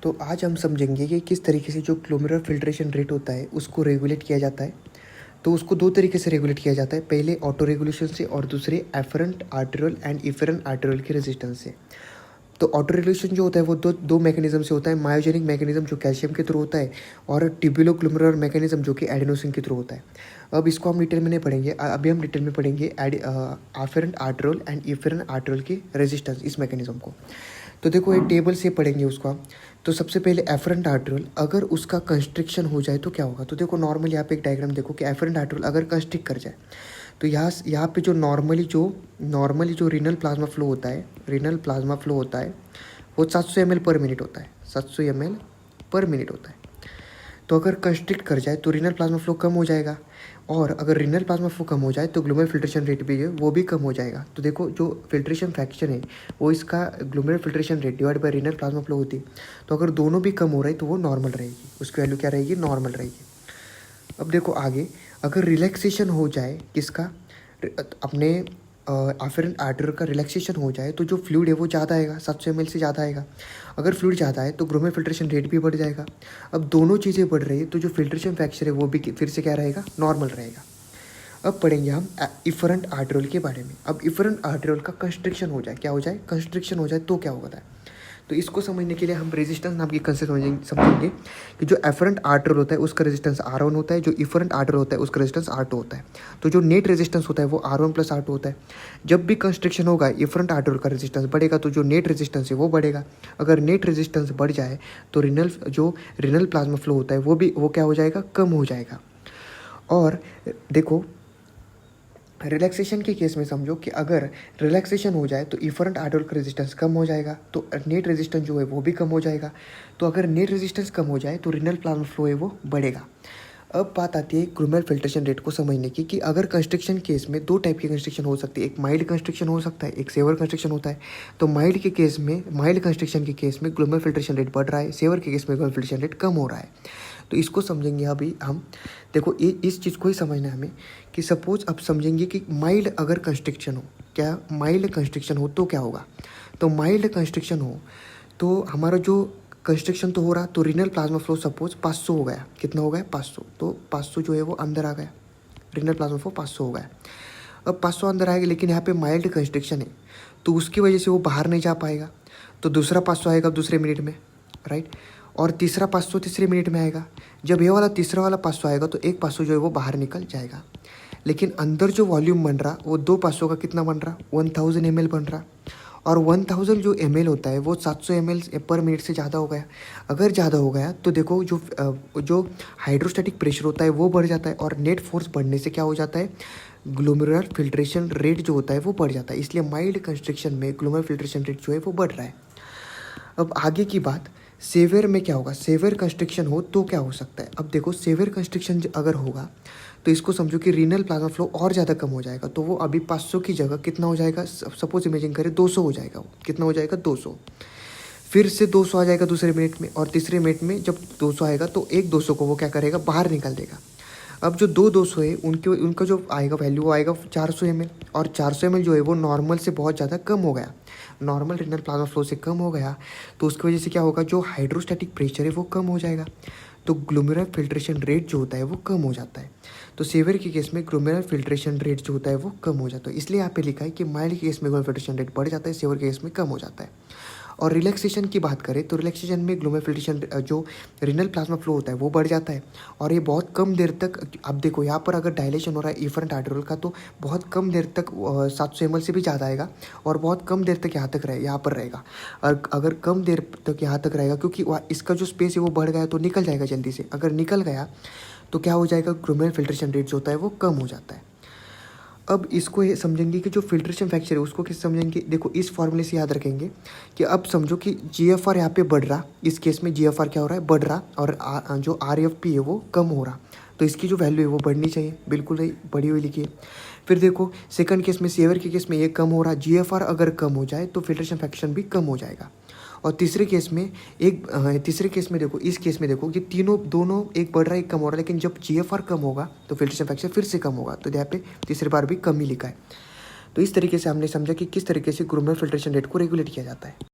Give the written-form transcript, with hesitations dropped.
तो आज हम समझेंगे कि किस तरीके से जो ग्लोमेरुलर फिल्ट्रेशन रेट होता है उसको रेगुलेट किया जाता है। तो उसको दो तरीके से रेगुलेट किया जाता है, पहले ऑटो रेगुलेशन से और दूसरे afferent arterial and efferent arterial के रेजिस्टेंस से। तो ऑटो रेगुलेशन जो होता है वो दो मैकेनिज्म से होता है, मायोजेनिक मैकेनिज्म जो कैल्शियम के थ्रू होता है और ट्यूबुलोग्लोमेरुलर मैकेनिज्म जो कि एडेनोसिन के थ्रू होता है। अब इसको हम डिटेल में नहीं पढ़ेंगे, अभी हम डिटेल में पढ़ेंगे afferent arterial and efferent arterial के रेजिस्टेंस, इस मैकेनिज्म को। तो देखो ये टेबल से पढ़ेंगे उसको हम। तो सबसे पहले एफरेंट आर्टेरियल अगर उसका कंस्ट्रिक्शन हो जाए तो क्या होगा। तो देखो नॉर्मली यहाँ पे एक डायग्राम देखो कि एफरेंट आर्टेरियल अगर कंस्ट्रिक्ट कर जाए तो यहाँ पे जो नॉर्मली जो रीनल प्लाज्मा फ्लो होता है वो 700 ml पर मिनट होता है, 700 ml पर मिनट होता है। तो अगर कंस्ट्रिक्ट कर जाए तो रीनल प्लाज्मा फ्लो कम हो जाएगा, और अगर रीनल प्लाज्मा फ्लो कम हो जाए तो ग्लोमेरुलर फिल्ट्रेशन रेट भी है वो भी कम हो जाएगा। तो देखो जो फिल्ट्रेशन फ्रैक्शन है वो इसका glomerular filtration rate divide by renal plasma flow होती है। तो अगर दोनों भी कम हो रहा है तो वो नॉर्मल रहेगी, उसकी वैल्यू क्या रहेगी, नॉर्मल रहेगी। अब देखो आगे, अगर रिलैक्सेशन हो जाए किसका, अपने एफरेंट आर्टेरियल का रिलैक्सेशन हो जाए तो जो फ्लूइड है वो ज़्यादा आएगा, 700 ml से ज़्यादा आएगा। अगर फ्लूइड ज़्यादा है तो ग्लोमेरुलर फिल्ट्रेशन रेट भी बढ़ जाएगा। अब दोनों चीज़ें बढ़ रही है तो जो फिल्ट्रेशन फैक्टर है वो भी फिर से क्या रहेगा, नॉर्मल रहेगा। अब पढ़ेंगे हम इफरेंट आर्टेरियल के बारे में। अब इफरेंट आर्टेरियल का कंस्ट्रिक्शन हो जाए, क्या हो जाए, कंस्ट्रिक्शन हो जाए तो क्या होता है। तो इसको समझने के लिए हम रेजिस्टेंस नाम की कंसेप्ट समझेंगे कि जो एफरेंट आर्टेरियल होता है उसका रेजिस्टेंस R1 होता है, जो इफरेंट आर्टेरियल होता है उसका रेजिस्टेंस R2 होता है। तो जो नेट रेजिस्टेंस होता है वो R1 + R2 होता है। जब भी कंस्ट्रिक्शन होगा इफरेंट आर्टेरियल का रेजिस्टेंस बढ़ेगा तो जो नेट रेजिस्टेंस है वो बढ़ेगा। अगर नेट रेजिस्टेंस बढ़ जाए तो रीनल प्लाज्मा फ्लो होता है वो क्या हो जाएगा, कम हो जाएगा। और देखो रिलैक्सेशन के केस में समझो कि अगर रिलैक्सेशन हो जाए तो इफरेंट आर्टेरियल का रेजिस्टेंस कम हो जाएगा, तो नेट रेजिस्टेंस जो है वो भी कम हो जाएगा। तो अगर नेट रेजिस्टेंस कम हो जाए तो रीनल प्लाज्मा फ्लो है वो बढ़ेगा। अब बात आती है ग्लोमेरुलर फिल्ट्रेशन रेट को समझने की कि अगर कंस्ट्रिक्शन केस में दो टाइप की कंस्ट्रिक्शन हो सकती है, एक माइल्ड कंस्ट्रिक्शन हो सकता है, एक सेवर कंस्ट्रिक्शन होता है। तो माइल्ड कंस्ट्रिक्शन के केस में ग्लोमेरुलर फिल्ट्रेशन रेट बढ़ रहा है, सेवर के केस में ग्लोमेरुलर फिल्ट्रेशन रेट कम हो रहा है। तो इसको समझेंगे अभी हम। देखो इस चीज़ को ही समझना है हमें कि सपोज अब समझेंगे कि माइल्ड अगर कंस्ट्रिक्शन हो, क्या माइल्ड कंस्ट्रिक्शन हो तो क्या होगा। तो माइल्ड कंस्ट्रिक्शन हो तो हमारा जो कंस्ट्रिक्शन तो हो रहा, तो रीनल प्लाज्मा फ्लो सपोज 500 हो गया, कितना हो गया 500, तो 500 जो है वो अंदर आ गया, रीनल प्लाज्मा फ्लो 500 हो गया। अब 500 अंदर आएगा, लेकिन यहाँ पे माइल्ड कंस्ट्रिक्शन है तो उसकी वजह से वो बाहर नहीं जा पाएगा। तो दूसरा 500 आएगा दूसरे मिनट में, राइट, और तीसरा 500 तीसरे मिनट में आएगा। जब ये वाला तीसरा वाला 500 आएगा तो एक 500 जो है वो बाहर निकल जाएगा, लेकिन अंदर जो वॉल्यूम बन रहा वो दो 500 का कितना बन रहा, 1000 ml बन रहा। और 1000 जो ml होता है वो 700 ml पर मिनट से ज़्यादा हो गया। अगर ज़्यादा हो गया तो देखो जो हाइड्रोस्टैटिक प्रेशर होता है वो बढ़ जाता है, और नेट फोर्स बढ़ने से क्या हो जाता है, ग्लोमेरुलर फिल्ट्रेशन रेट जो होता है वो बढ़ जाता है। इसलिए माइल्ड कंस्ट्रिक्शन में ग्लोमेरुलर फिल्ट्रेशन रेट जो है वो बढ़ रहा है। अब आगे की बात, सेवियर में क्या होगा, सेवियर कंस्ट्रिक्शन हो तो क्या हो सकता है। अब देखो सेवियर कंस्ट्रिक्शन अगर होगा तो इसको समझो कि रीनल प्लाज्मा फ्लो और ज़्यादा कम हो जाएगा। तो वो अभी 500 की जगह कितना हो जाएगा, सपोज इमेजिन करें 200 हो जाएगा। वो कितना हो जाएगा, 200। फिर से 200 आ जाएगा दूसरे मिनट में, और तीसरे मिनट में जब 200 आएगा तो एक 200 को वो क्या करेगा, बाहर निकाल देगा। अब जो दो 200 है उनका जो आएगा वैल्यू वो आएगा 400 ml, और 400 ml जो है वो नॉर्मल से बहुत ज़्यादा कम हो गया, नॉर्मल रीनल प्लाज्मा फ्लो से कम हो गया। तो उसकी वजह से क्या होगा, जो हाइड्रोस्टैटिक प्रेशर है वो कम हो जाएगा, तो ग्लोमेरुलर फिल्ट्रेशन रेट जो होता है वो कम हो जाता है। तो सेवियर के केस में ग्लोमेरुलर फिल्ट्रेशन रेट जो होता है वो कम हो जाता है। इसलिए यहाँ पे लिखा है कि माइल्ड के केस में ग्लोमेरुलर फिल्ट्रेशन रेट बढ़ जाता है, सेवियर के केस में कम हो जाता है। और रिलैक्सेशन की बात करें तो रिलैक्सेशन में ग्लोमेरुलर फिल्ट्रेशन जो रीनल प्लाज्मा फ्लो होता है वो बढ़ जाता है, और ये बहुत कम देर तक, अब देखो यहाँ पर अगर डायलेशन हो रहा है इफरेंट आर्टेरियल का तो बहुत कम देर तक 700 ml से भी ज़्यादा आएगा, और बहुत कम देर तक यहाँ पर रहेगा। और अगर कम देर तक यहाँ तक रहेगा क्योंकि इसका जो स्पेस है वो बढ़ गया तो निकल जाएगा जल्दी से। अगर निकल गया तो क्या हो जाएगा, ग्लोमेरुलर फिल्ट्रेशन रेट जो होता है वो कम हो जाता है। अब इसको ये समझेंगे कि जो फिल्ट्रेशन फैक्टर है उसको कैसे समझेंगे। देखो इस फॉर्मूले से याद रखेंगे कि अब समझो कि GFR यहाँ पे बढ़ रहा, इस केस में GFR क्या हो रहा है, बढ़ रहा, और जो RFP है वो कम हो रहा। तो इसकी जो वैल्यू है वो बढ़नी चाहिए, बिल्कुल सही बढ़ी हुई लिखी है। फिर देखो सेकंड केस में, सेवर के केस में ये कम हो रहा, GFR अगर कम हो जाए तो फिल्ट्रेशन फैक्शन भी कम हो जाएगा। और तीसरे केस में देखो, इस केस में देखो कि दोनों एक बढ़ रहा है एक कम हो रहा है, लेकिन जब GFR कम होगा तो फिल्ट्रेशन फैक्टर फिर से कम होगा, तो यहाँ पे तीसरी बार भी कम ही लिखा है। तो इस तरीके से हमने समझा कि किस तरीके से ग्लोमेरुलर फिल्ट्रेशन रेट को रेगुलेट किया जाता है।